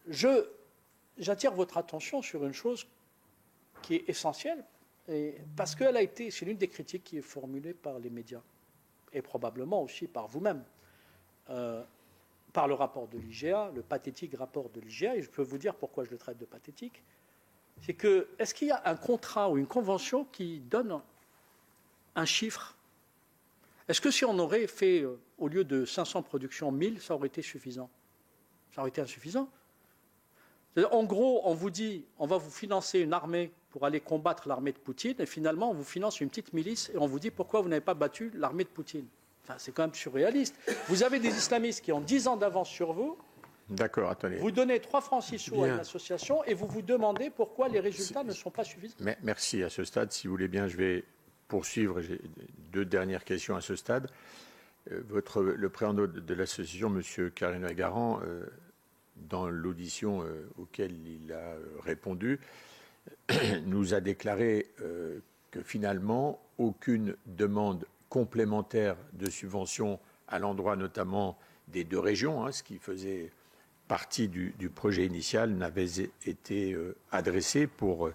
j'attire votre attention sur une chose qui est essentielle, parce qu'elle a été, c'est l'une des critiques qui est formulée par les médias, et probablement aussi par vous-même, par le rapport de l'IGA, le pathétique rapport de l'IGA, et je peux vous dire pourquoi je le traite de pathétique. C'est que, est-ce qu'il y a un contrat ou une convention qui donne un chiffre? Est-ce que si on aurait fait, au lieu de 500 productions, 1000, ça aurait été suffisant? Ça aurait été insuffisant. En gros, on vous dit, on va vous financer une armée pour aller combattre l'armée de Poutine, et finalement, on vous finance une petite milice, et on vous dit pourquoi vous n'avez pas battu l'armée de Poutine. Enfin, c'est quand même surréaliste. Vous avez des islamistes qui ont 10 ans d'avance sur vous. D'accord, attendez. Vous donnez 3 francs 6 sous à une association, et vous vous demandez pourquoi les résultats ne sont pas suffisants. Merci. À ce stade, si vous voulez bien, je vais poursuivre. J'ai 2 dernières questions à ce stade. Le président de l'association, M. Karim-Agaran, dans l'audition auquel il a répondu, nous a déclaré que finalement, aucune demande complémentaire de subvention à l'endroit notamment des 2 régions, ce qui faisait partie du projet initial, n'avait été adressée pour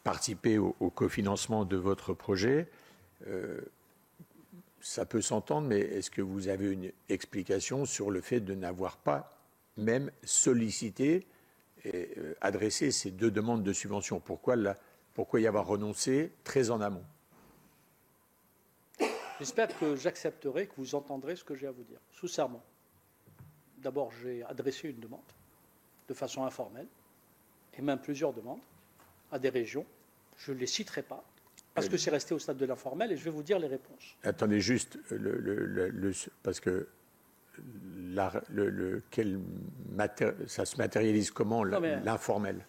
participer au cofinancement de votre projet. Ça peut s'entendre, mais est-ce que vous avez une explication sur le fait de n'avoir pas même sollicité et adressé ces 2 demandes de subvention? Pourquoi y avoir renoncé très en amont? J'espère que j'accepterai, que vous entendrez ce que j'ai à vous dire, sous serment. D'abord, j'ai adressé une demande, de façon informelle, et même plusieurs demandes, à des régions. Je ne les citerai pas, parce que c'est resté au stade de l'informel, et je vais vous dire les réponses. Attendez juste, parce que ça se matérialise comment, l'informel?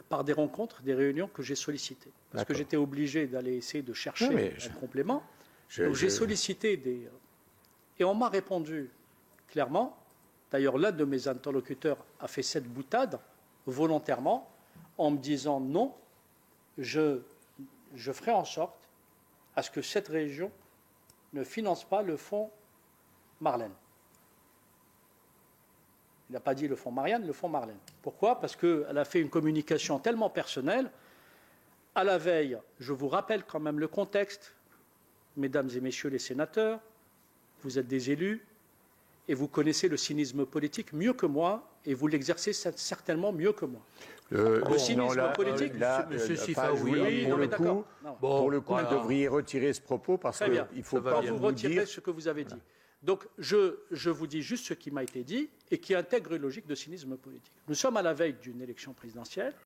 Par des rencontres, des réunions que j'ai sollicitées. Parce que j'étais obligé d'aller essayer de chercher un complément. Donc j'ai sollicité des... Et on m'a répondu clairement. D'ailleurs, l'un de mes interlocuteurs a fait cette boutade volontairement en me disant non, je ferai en sorte à ce que cette région ne finance pas le fonds Marlène. Il n'a pas dit le fonds Marianne, le fonds Marlène. Pourquoi? Parce qu'elle a fait une communication tellement personnelle. À la veille, je vous rappelle quand même le contexte, mesdames et messieurs les sénateurs, vous êtes des élus et vous connaissez le cynisme politique mieux que moi et vous l'exercez certainement mieux que moi. Le cynisme politique, Monsieur Sifa, oui, pour le coup, vous devriez retirer ce propos parce qu'il ne faut pas vous retirer ce que vous avez dit. Donc, je vous dis juste ce qui m'a été dit et qui intègre une logique de cynisme politique. Nous sommes à la veille d'une élection présidentielle.